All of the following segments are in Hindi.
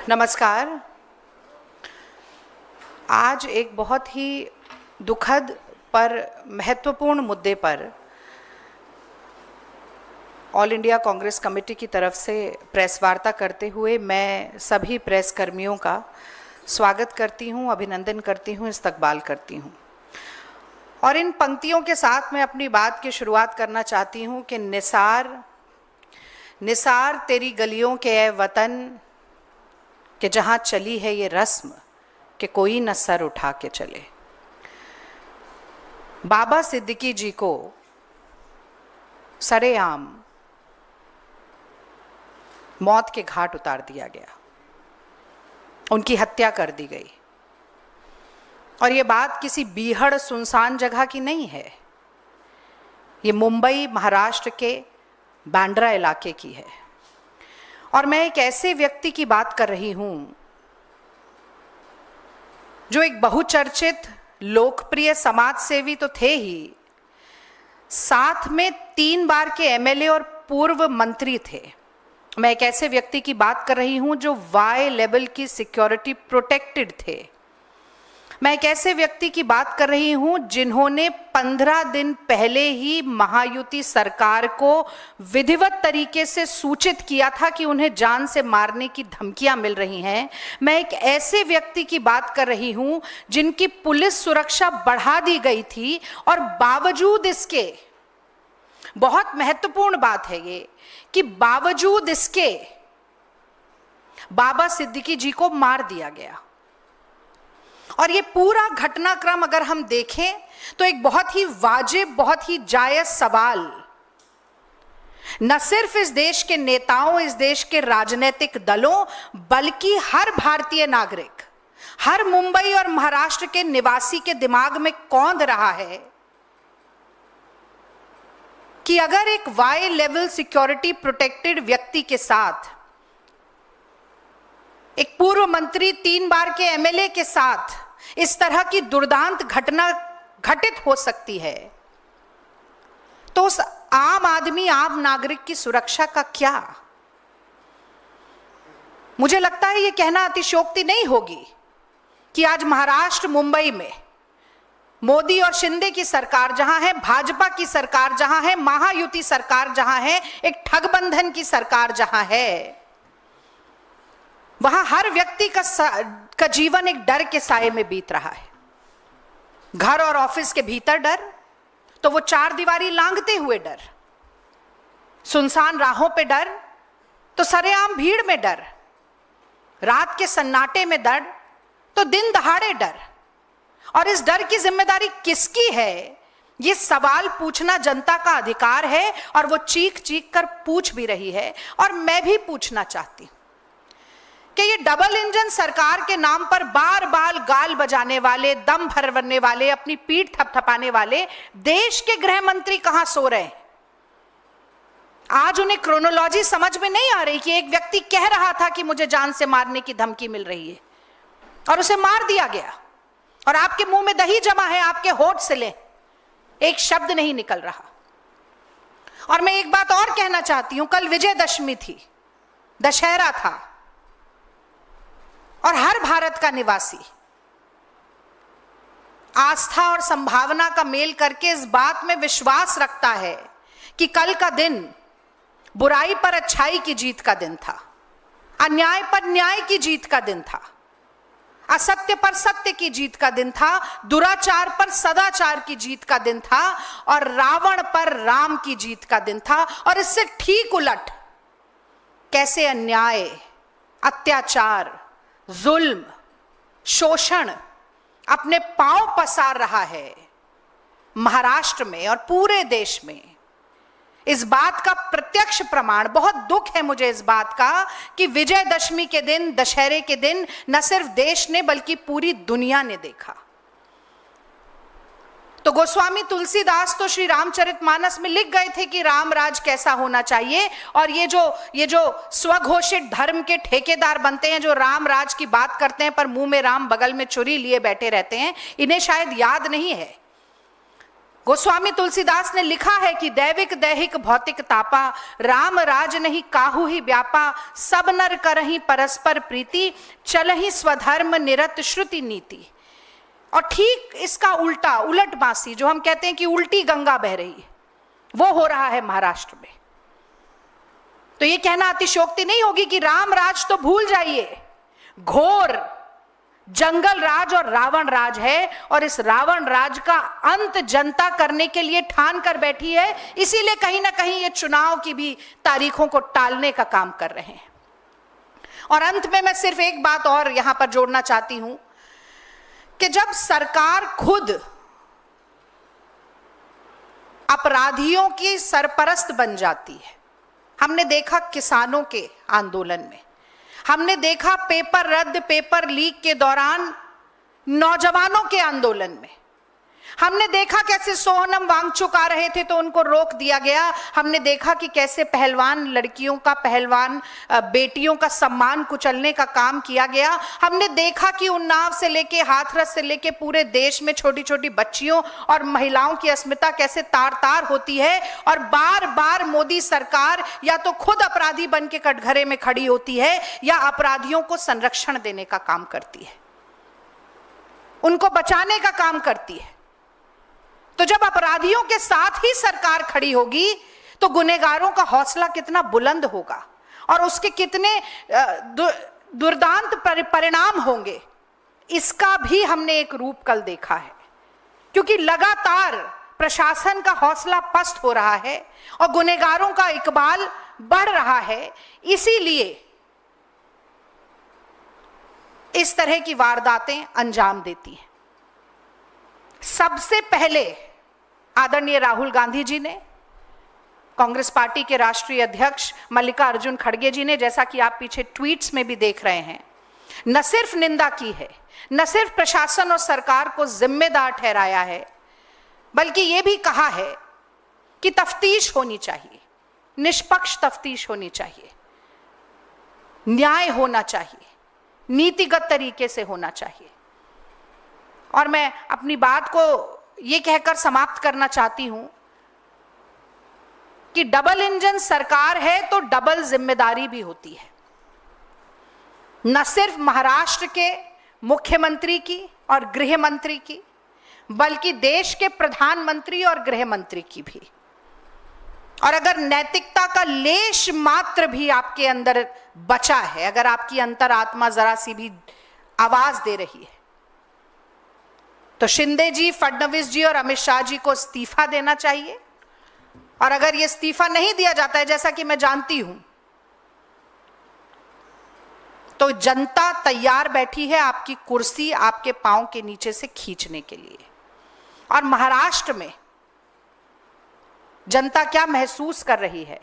नमस्कार। आज एक बहुत ही दुखद पर महत्वपूर्ण मुद्दे पर ऑल इंडिया कांग्रेस कमेटी की तरफ से प्रेस वार्ता करते हुए मैं सभी प्रेस कर्मियों का स्वागत करती हूं, अभिनंदन करती हूं, इस्तकबाल करती हूं। और इन पंक्तियों के साथ मैं अपनी बात की शुरुआत करना चाहती हूं कि निसार तेरी गलियों के ए वतन कि जहाँ चली है ये रस्म कि कोई न सर उठा के चले। बाबा सिद्दीकी जी को सरेआम मौत के घाट उतार दिया गया, उनकी हत्या कर दी गई। और ये बात किसी बीहड़ सुनसान जगह की नहीं है, ये मुंबई महाराष्ट्र के बांद्रा इलाके की है। और मैं एक ऐसे व्यक्ति की बात कर रही हूं जो एक बहुचर्चित लोकप्रिय समाज सेवी तो थे ही, साथ में 3 बार के एमएलए और पूर्व मंत्री थे। मैं एक ऐसे व्यक्ति की बात कर रही हूं जो वाई लेवल की सिक्योरिटी प्रोटेक्टेड थे। मैं एक ऐसे व्यक्ति की बात कर रही हूं जिन्होंने 15 दिन पहले ही महायुति सरकार को विधिवत तरीके से सूचित किया था कि उन्हें जान से मारने की धमकियां मिल रही हैं। मैं एक ऐसे व्यक्ति की बात कर रही हूं जिनकी पुलिस सुरक्षा बढ़ा दी गई थी और बावजूद इसके, बहुत महत्वपूर्ण बात है ये, कि बावजूद इसके बाबा सिद्दीकी जी को मार दिया गया। और ये पूरा घटनाक्रम अगर हम देखें तो एक बहुत ही वाजिब, बहुत ही जायज सवाल न सिर्फ इस देश के नेताओं, इस देश के राजनीतिक दलों, बल्कि हर भारतीय नागरिक, हर मुंबई और महाराष्ट्र के निवासी के दिमाग में कौंध रहा है कि अगर एक वाई लेवल सिक्योरिटी प्रोटेक्टेड व्यक्ति के साथ, एक पूर्व मंत्री, 3 बार के एमएलए के साथ इस तरह की दुर्दांत घटना घटित हो सकती है, तो उस आम आदमी, आम नागरिक की सुरक्षा का क्या? मुझे लगता है यह कहना अतिशयोक्ति नहीं होगी कि आज महाराष्ट्र, मुंबई में मोदी और शिंदे की सरकार जहां है, भाजपा की सरकार जहां है, महायुति सरकार जहां है, एक ठगबंधन की सरकार जहां है, वहां हर व्यक्ति का जीवन एक डर के साए में बीत रहा है। घर और ऑफिस के भीतर डर, तो वो 4 दीवारी लांघते हुए डर, सुनसान राहों पे डर, तो सरेआम भीड़ में डर, रात के सन्नाटे में डर, तो दिन दहाड़े डर। और इस डर की जिम्मेदारी किसकी है? ये सवाल पूछना जनता का अधिकार है और वो चीख चीख कर पूछ भी रही है। और मैं भी पूछना चाहती हूं कि ये डबल इंजन सरकार के नाम पर बार बार गाल बजाने वाले, दम भरने वाले, अपनी पीठ थपथपाने वाले देश के गृह मंत्री कहां सो रहे हैं? आज उन्हें क्रोनोलॉजी समझ में नहीं आ रही कि एक व्यक्ति कह रहा था कि मुझे जान से मारने की धमकी मिल रही है और उसे मार दिया गया, और आपके मुंह में दही जमा है, आपके होठ से ले एक शब्द नहीं निकल रहा। और मैं एक बात और कहना चाहती हूं, कल विजयदशमी थी, दशहरा था, और हर भारत का निवासी आस्था और संभावना का मेल करके इस बात में विश्वास रखता है कि कल का दिन बुराई पर अच्छाई की जीत का दिन था, अन्याय पर न्याय की जीत का दिन था, असत्य पर सत्य की जीत का दिन था, दुराचार पर सदाचार की जीत का दिन था, और रावण पर राम की जीत का दिन था। और इससे ठीक उलट कैसे अन्याय, अत्याचार, जुल्म, शोषण अपने पांव पसार रहा है महाराष्ट्र में और पूरे देश में। इस बात का प्रत्यक्ष प्रमाण, बहुत दुख है मुझे इस बात का, कि विजयदशमी के दिन, दशहरे के दिन न सिर्फ देश ने बल्कि पूरी दुनिया ने देखा। तो गोस्वामी तुलसीदास तो श्री रामचरितमानस में लिख गए थे कि राम राज कैसा होना चाहिए, और ये जो स्वघोषित धर्म के ठेकेदार बनते हैं, जो राम राज की बात करते हैं पर मुंह में राम बगल में छुरी लिए बैठे रहते हैं, इन्हें शायद याद नहीं है गोस्वामी तुलसीदास ने लिखा है कि दैविक दैहिक भौतिक तापा, राम राज नहीं काहू ही व्यापा, सब नर करही परस्पर प्रीति, चलही स्वधर्म निरत श्रुति नीति। और ठीक इसका उल्टा, उलट बांसी, जो हम कहते हैं कि उल्टी गंगा बह रही है, वो हो रहा है महाराष्ट्र में। तो ये कहना अतिशयोक्ति नहीं होगी कि राम राज तो भूल जाइए, घोर जंगल राज और रावण राज है, और इस रावण राज का अंत जनता करने के लिए ठान कर बैठी है। इसीलिए कहीं ना कहीं ये चुनाव की भी तारीखों को टालने का काम कर रहे हैं। और अंत में मैं सिर्फ एक बात और यहां पर जोड़ना चाहती हूं कि जब सरकार खुद अपराधियों की सरपरस्त बन जाती है, हमने देखा किसानों के आंदोलन में, हमने देखा पेपर रद्द पेपर लीक के दौरान नौजवानों के आंदोलन में, हमने देखा कैसे सोहनम वांगचुक आ रहे थे तो उनको रोक दिया गया, हमने देखा कि कैसे पहलवान लड़कियों का, पहलवान बेटियों का सम्मान कुचलने का काम किया गया, हमने देखा कि उन्नाव से लेके हाथरस से लेके पूरे देश में छोटी छोटी बच्चियों और महिलाओं की अस्मिता कैसे तार तार होती है, और बार बार मोदी सरकार या तो खुद अपराधी बन के कटघरे में खड़ी होती है या अपराधियों को संरक्षण देने का काम करती है, उनको बचाने का काम करती है। तो जब अपराधियों के साथ ही सरकार खड़ी होगी तो गुनहगारों का हौसला कितना बुलंद होगा और उसके कितने दुर्दांत परिणाम होंगे, इसका भी हमने एक रूप कल देखा है। क्योंकि लगातार प्रशासन का हौसला पस्त हो रहा है और गुनहगारों का इकबाल बढ़ रहा है, इसीलिए इस तरह की वारदातें अंजाम देती हैं। सबसे पहले आदरणीय राहुल गांधी जी ने, कांग्रेस पार्टी के राष्ट्रीय अध्यक्ष मल्लिकार्जुन खड़गे जी ने, जैसा कि आप पीछे ट्वीट्स में भी देख रहे हैं, न सिर्फ निंदा की है, न सिर्फ प्रशासन और सरकार को जिम्मेदार ठहराया है, बल्कि यह भी कहा है कि तफ्तीश होनी चाहिए, निष्पक्ष तफ्तीश होनी चाहिए, न्याय होना चाहिए, नीतिगत तरीके से होना चाहिए। और मैं अपनी बात को ये कहकर समाप्त करना चाहती हूं कि डबल इंजन सरकार है तो डबल जिम्मेदारी भी होती है, न सिर्फ महाराष्ट्र के मुख्यमंत्री की और गृह मंत्री की, बल्कि देश के प्रधानमंत्री और गृह मंत्री की भी। और अगर नैतिकता का लेश मात्र भी आपके अंदर बचा है, अगर आपकी अंतरात्मा जरा सी भी आवाज दे रही है, तो शिंदे जी, फडणवीस जी और अमित शाह जी को इस्तीफा देना चाहिए। और अगर ये इस्तीफा नहीं दिया जाता है, जैसा कि मैं जानती हूं, तो जनता तैयार बैठी है आपकी कुर्सी आपके पांव के नीचे से खींचने के लिए। और महाराष्ट्र में जनता क्या महसूस कर रही है,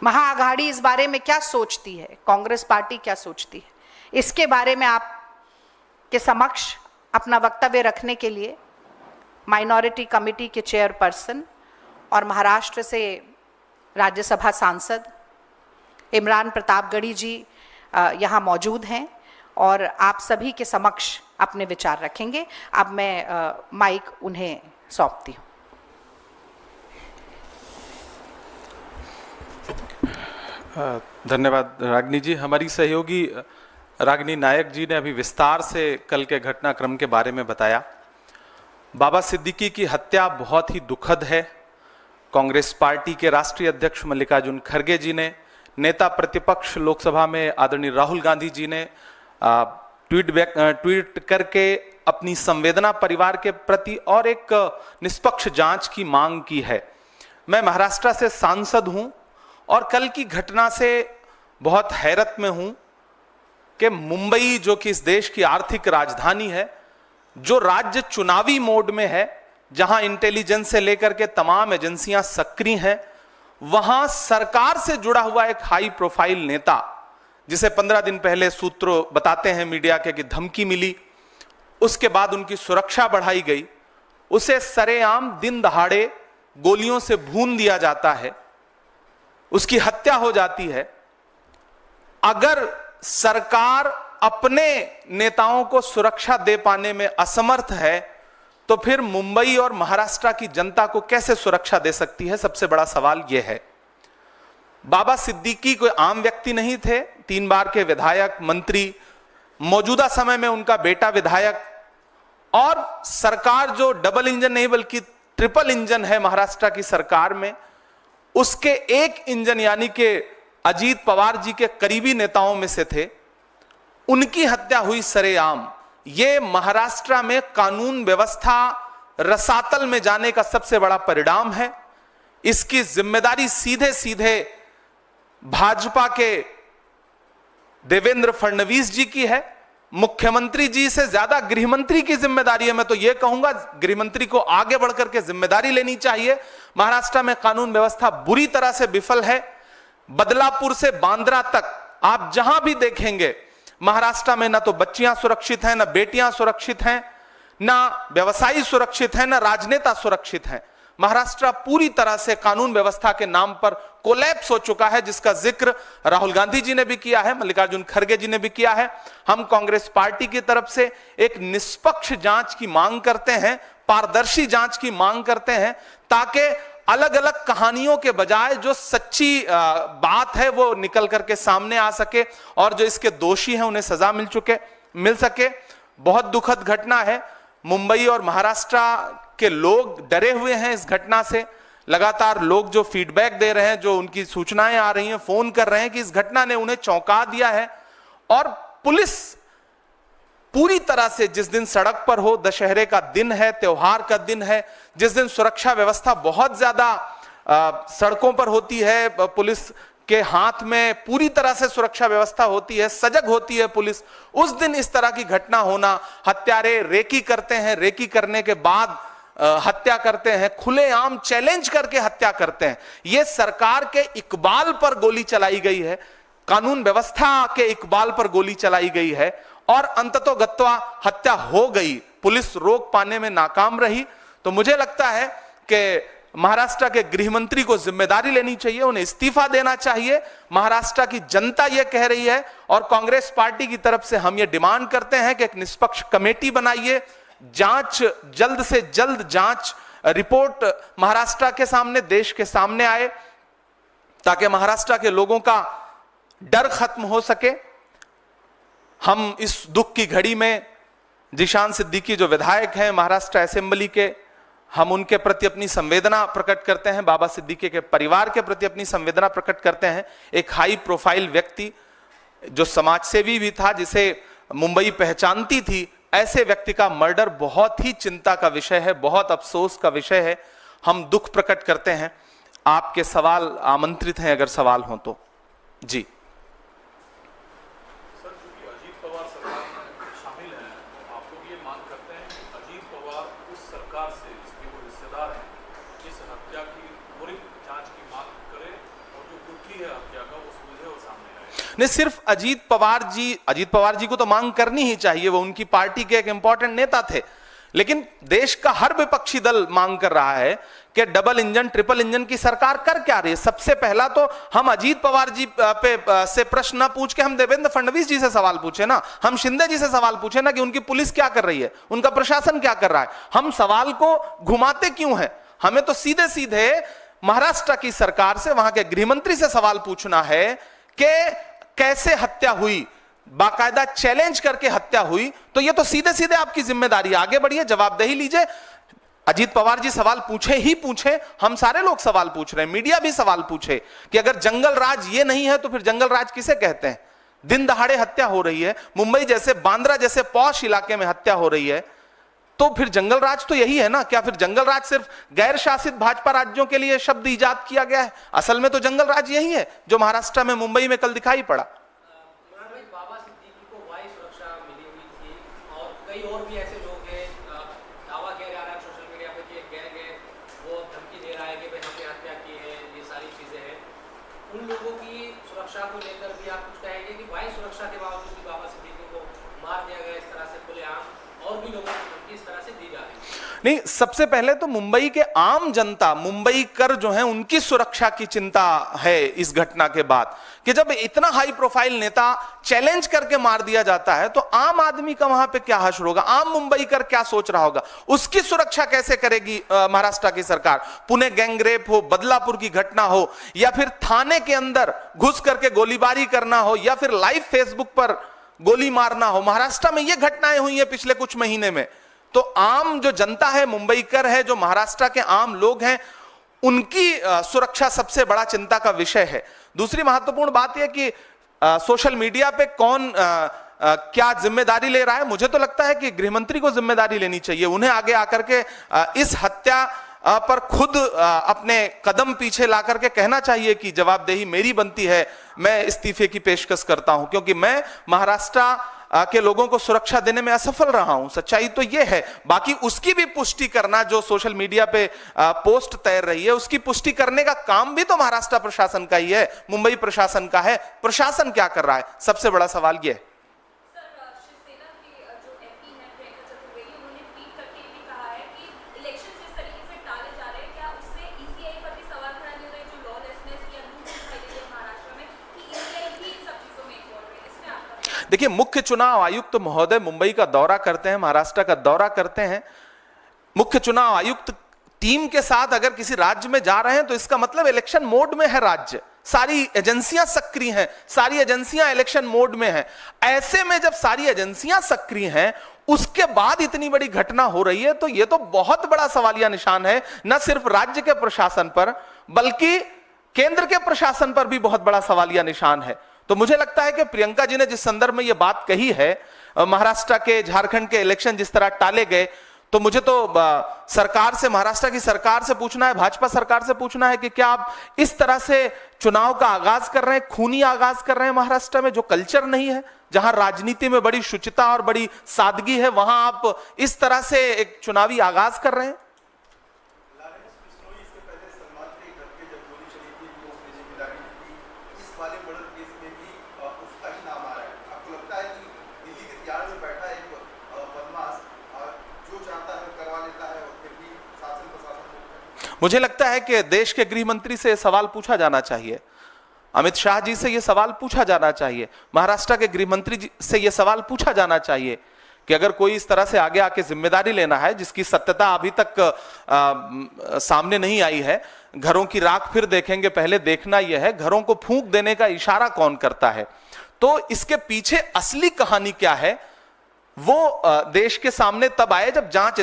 महाआघाड़ी इस बारे में क्या सोचती है, कांग्रेस पार्टी क्या सोचती है, इसके बारे में आप के समक्ष अपना वक्तव्य रखने के लिए माइनॉरिटी कमेटी के चेयरपर्सन और महाराष्ट्र से राज्यसभा सांसद इमरान प्रतापगढ़ी जी यहाँ मौजूद हैं और आप सभी के समक्ष अपने विचार रखेंगे। अब मैं माइक उन्हें सौंपती हूँ। धन्यवाद रागिनी जी। हमारी सहयोगी रागिनी नायक जी ने अभी विस्तार से कल के घटनाक्रम के बारे में बताया। बाबा सिद्दीकी की हत्या बहुत ही दुखद है। कांग्रेस पार्टी के राष्ट्रीय अध्यक्ष मल्लिकार्जुन खड़गे जी ने, नेता प्रतिपक्ष लोकसभा में आदरणीय राहुल गांधी जी ने ट्वीट करके अपनी संवेदना परिवार के प्रति और एक निष्पक्ष जांच की मांग की है। मैं महाराष्ट्र से सांसद हूं और कल की घटना से बहुत हैरत में हूं कि मुंबई, जो कि इस देश की आर्थिक राजधानी है, जो राज्य चुनावी मोड में है, जहां इंटेलिजेंस से लेकर के तमाम एजेंसियां सक्रिय हैं, वहां सरकार से जुड़ा हुआ एक हाई प्रोफाइल नेता, जिसे 15 दिन पहले सूत्र बताते हैं मीडिया के कि धमकी मिली, उसके बाद उनकी सुरक्षा बढ़ाई गई, उसे सरेआम दिन दहाड़े गोलियों से भून दिया जाता है, उसकी हत्या हो जाती है। अगर सरकार अपने नेताओं को सुरक्षा दे पाने में असमर्थ है, तो फिर मुंबई और महाराष्ट्र की जनता को कैसे सुरक्षा दे सकती है? सबसे बड़ा सवाल यह है। बाबा सिद्दीकी कोई आम व्यक्ति नहीं थे, 3 बार के विधायक, मंत्री, मौजूदा समय में उनका बेटा विधायक, और सरकार जो डबल इंजन नहीं बल्कि ट्रिपल इंजन है महाराष्ट्र की सरकार में, उसके एक इंजन यानी कि अजीत पवार जी के करीबी नेताओं में से थे। उनकी हत्या हुई सरेआम। यह महाराष्ट्र में कानून व्यवस्था रसातल में जाने का सबसे बड़ा परिणाम है। इसकी जिम्मेदारी सीधे सीधे भाजपा के देवेंद्र फडणवीस जी की है। मुख्यमंत्री जी से ज्यादा गृहमंत्री की जिम्मेदारी है। मैं तो यह कहूंगा गृहमंत्री को आगे बढ़कर के जिम्मेदारी लेनी चाहिए। महाराष्ट्र में कानून व्यवस्था बुरी तरह से विफल है। बदलापुर से बांद्रा तक आप जहां भी देखेंगे महाराष्ट्र में ना तो बच्चियां सुरक्षित हैं, ना बेटियां सुरक्षित हैं, ना व्यवसायी सुरक्षित हैं, ना राजनेता सुरक्षित हैं। महाराष्ट्र पूरी तरह से कानून व्यवस्था के नाम पर कोलैप्स हो चुका है, जिसका जिक्र राहुल गांधी जी ने भी किया है, मल्लिकार्जुन खड़गे जी ने भी किया है। हम कांग्रेस पार्टी की तरफ से एक निष्पक्ष जांच की मांग करते हैं, पारदर्शी जांच की मांग करते हैं, ताकि अलग अलग कहानियों के बजाय जो सच्ची बात है वो निकल करके सामने आ सके और जो इसके दोषी हैं उन्हें सजा मिल सके। बहुत दुखद घटना है। मुंबई और महाराष्ट्र के लोग डरे हुए हैं इस घटना से। लगातार लोग जो फीडबैक दे रहे हैं, जो उनकी सूचनाएं आ रही हैं, फोन कर रहे हैं कि इस घटना ने उन्हें चौंका दिया है। और पुलिस पूरी तरह से, जिस दिन सड़क पर हो, दशहरे का दिन है, त्योहार का दिन है, जिस दिन सुरक्षा व्यवस्था बहुत ज्यादा सड़कों पर होती है, पुलिस के हाथ में पूरी तरह से सुरक्षा व्यवस्था होती है, सजग होती है पुलिस, उस दिन इस तरह की घटना होना, हत्यारे रेकी करते हैं, रेकी करने के बाद हत्या करते हैं, खुलेआम चैलेंज करके हत्या करते हैं। यह सरकार के इकबाल पर गोली चलाई गई है, कानून व्यवस्था के इकबाल पर गोली चलाई गई है और अंततोगत्वा हत्या हो गई। पुलिस रोक पाने में नाकाम रही। तो मुझे लगता है कि महाराष्ट्र के गृहमंत्री को जिम्मेदारी लेनी चाहिए, उन्हें इस्तीफा देना चाहिए। महाराष्ट्र की जनता यह कह रही है और कांग्रेस पार्टी की तरफ से हम यह डिमांड करते हैं कि एक निष्पक्ष कमेटी बनाइए, जांच, जल्द से जल्द जांच रिपोर्ट महाराष्ट्र के सामने, देश के सामने आए, ताकि महाराष्ट्र के लोगों का डर खत्म हो सके। हम इस दुख की घड़ी में जिशान सिद्दीकी जो विधायक हैं महाराष्ट्र असेंबली के, हम उनके प्रति अपनी संवेदना प्रकट करते हैं, बाबा सिद्दीकी के परिवार के प्रति अपनी संवेदना प्रकट करते हैं। एक हाई प्रोफाइल व्यक्ति जो समाजसेवी भी था, जिसे मुंबई पहचानती थी, ऐसे व्यक्ति का मर्डर बहुत ही चिंता का विषय है, बहुत अफसोस का विषय है। हम दुख प्रकट करते हैं। आपके सवाल आमंत्रित हैं अगर सवाल हो तो। जी नहीं, सिर्फ अजीत पवार जी को तो मांग करनी ही चाहिए, वो उनकी पार्टी के एक इंपॉर्टेंट नेता थे, लेकिन देश का हर विपक्षी दल मांग कर रहा है कि डबल इंजन, ट्रिपल इंजन की सरकार कर क्या रही है। सबसे पहला तो हम अजीत पवार जी पे से प्रश्न ना पूछ के हम देवेंद्र फडणवीस जी से सवाल पूछे ना, हम शिंदे जी से सवाल पूछे ना कि उनकी पुलिस क्या कर रही है, उनका प्रशासन क्या कर रहा है। हम सवाल को घुमाते क्यों है? हमें तो सीधे सीधे महाराष्ट्र की सरकार से, वहां के गृहमंत्री से सवाल पूछना है कि कैसे हत्या हुई, बाकायदा चैलेंज करके हत्या हुई। तो ये तो सीधे सीधे आपकी जिम्मेदारी, आगे बढ़िए, जवाबदेही लीजिए। अजीत पवार जी सवाल पूछे ही पूछे, हम सारे लोग सवाल पूछ रहे हैं, मीडिया भी सवाल पूछे कि अगर जंगल राज ये नहीं है तो फिर जंगल राज किसे कहते हैं? दिन दहाड़े हत्या हो रही है, मुंबई जैसे, बांद्रा जैसे पॉश इलाके में हत्या हो रही है, तो फिर जंगल राज तो यही है ना? क्या फिर जंगल राज सिर्फ गैर शासित भाजपा राज्यों के लिए शब्द इजाद किया गया है? असल में तो जंगल राज यही है जो महाराष्ट्र में, मुंबई में कल दिखाई पड़ा। बाबा सिद्दीकी को वायु सुरक्षा मिली हुई थी और कई और भी ऐसे लोग हैं, दावा किया जा रहा है सोशल मीडिया पे कि एक गैंग है, वो धमकी दे रहा है कि भाई हमने हत्या की है, ये सारी चीजें हैं। उन लोगों की सुरक्षा को लेकर भी आप कुछ कहेंगे कि वायु सुरक्षा के बावजूद भी बाबा सिद्दीकी को मार दिया गया इस तरह से खुलेआम, और भी लोगों को धमकी इस तरह से दी जा रही है? नहीं, सबसे पहले तो मुंबई के आम जनता, मुंबई कर जो है उनकी सुरक्षा की चिंता है इस घटना के बाद, कि जब इतना हाई प्रोफाइल नेता चैलेंज करके मार दिया जाता है तो आम आदमी का वहां पे क्या हश्र होगा, आम मुंबई कर क्या सोच रहा होगा, उसकी सुरक्षा कैसे करेगी महाराष्ट्र की सरकार। पुणे गैंगरेप हो, बदलापुर की घटना हो, या फिर थाने के अंदर घुस करके गोलीबारी करना हो, या फिर लाइव फेसबुक पर गोली मारना हो, महाराष्ट्र में ये घटनाएं हुई है पिछले कुछ महीने में। तो आम जो जनता है, मुंबई कर है, जो महाराष्ट्र के आम लोग हैं, उनकी सुरक्षा सबसे बड़ा चिंता का विषय है। दूसरी महत्वपूर्ण बात यह कि सोशल मीडिया पे कौन क्या जिम्मेदारी ले रहा है। मुझे तो लगता है कि गृहमंत्री को जिम्मेदारी लेनी चाहिए, उन्हें आगे आकर के इस हत्या पर खुद अपने कदम पीछे ला करके कहना चाहिए कि जवाबदेही मेरी बनती है, मैं इस्तीफे की पेशकश करता हूं, क्योंकि मैं महाराष्ट्र के लोगों को सुरक्षा देने में असफल रहा हूं। सच्चाई तो यह है। बाकी उसकी भी पुष्टि करना, जो सोशल मीडिया पे पोस्ट तैर रही है, उसकी पुष्टि करने का काम भी तो महाराष्ट्र प्रशासन का ही है, मुंबई प्रशासन का है। प्रशासन क्या कर रहा है, सबसे बड़ा सवाल यह है। देखिए, मुख्य चुनाव आयुक्त महोदय मुंबई का दौरा करते हैं, महाराष्ट्र का दौरा करते हैं। मुख्य चुनाव आयुक्त टीम के साथ अगर किसी राज्य में जा रहे हैं तो इसका मतलब इलेक्शन मोड में है राज्य, सारी एजेंसियां सक्रिय हैं, सारी एजेंसियां इलेक्शन मोड में हैं। ऐसे में जब सारी एजेंसियां सक्रिय हैं, उसके बाद इतनी बड़ी घटना हो रही है, तो यह तो बहुत बड़ा सवालिया निशान है, न सिर्फ राज्य के प्रशासन पर बल्कि केंद्र के प्रशासन पर भी बहुत बड़ा सवालिया निशान है। तो मुझे लगता है कि प्रियंका जी ने जिस संदर्भ में यह बात कही है, महाराष्ट्र के, झारखंड के इलेक्शन जिस तरह टाले गए, तो मुझे तो सरकार से, महाराष्ट्र की सरकार से पूछना है, भाजपा सरकार से पूछना है कि क्या आप इस तरह से चुनाव का आगाज कर रहे हैं, खूनी आगाज कर रहे हैं महाराष्ट्र में, जो कल्चर नहीं है, जहां राजनीति में बड़ी शुचिता और बड़ी सादगी है, वहां आप इस तरह से एक चुनावी आगाज कर रहे हैं। मुझे लगता है कि देश के गृह मंत्री से यह सवाल पूछा जाना चाहिए, अमित शाह जी से यह सवाल पूछा जाना चाहिए, महाराष्ट्र के गृह मंत्री से यह सवाल पूछा जाना चाहिए कि अगर कोई इस तरह से आगे आके जिम्मेदारी लेना है जिसकी सत्यता अभी तक सामने नहीं आई है। घरों की राख फिर देखेंगे, पहले देखना यह है घरों को फूंक देने का इशारा कौन करता है। तो इसके पीछे असली कहानी क्या है, वो देश के सामने तब आए जब जांच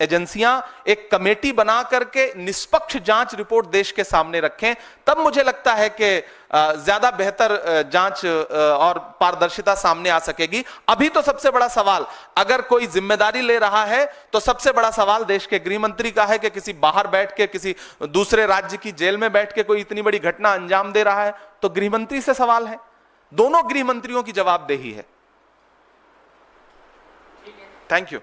एजेंसियां एक कमेटी बना करके निष्पक्ष जांच रिपोर्ट देश के सामने रखें, तब मुझे लगता है कि ज्यादा बेहतर जांच और पारदर्शिता सामने आ सकेगी। अभी तो सबसे बड़ा सवाल, अगर कोई जिम्मेदारी ले रहा है तो सबसे बड़ा सवाल देश के गृह मंत्री का है कि किसी बाहर बैठ के, किसी दूसरे राज्य की जेल में बैठ के कोई इतनी बड़ी घटना अंजाम दे रहा है, तो गृह मंत्री से सवाल है। दोनों गृह मंत्रियों की जवाबदेही है। Thank you.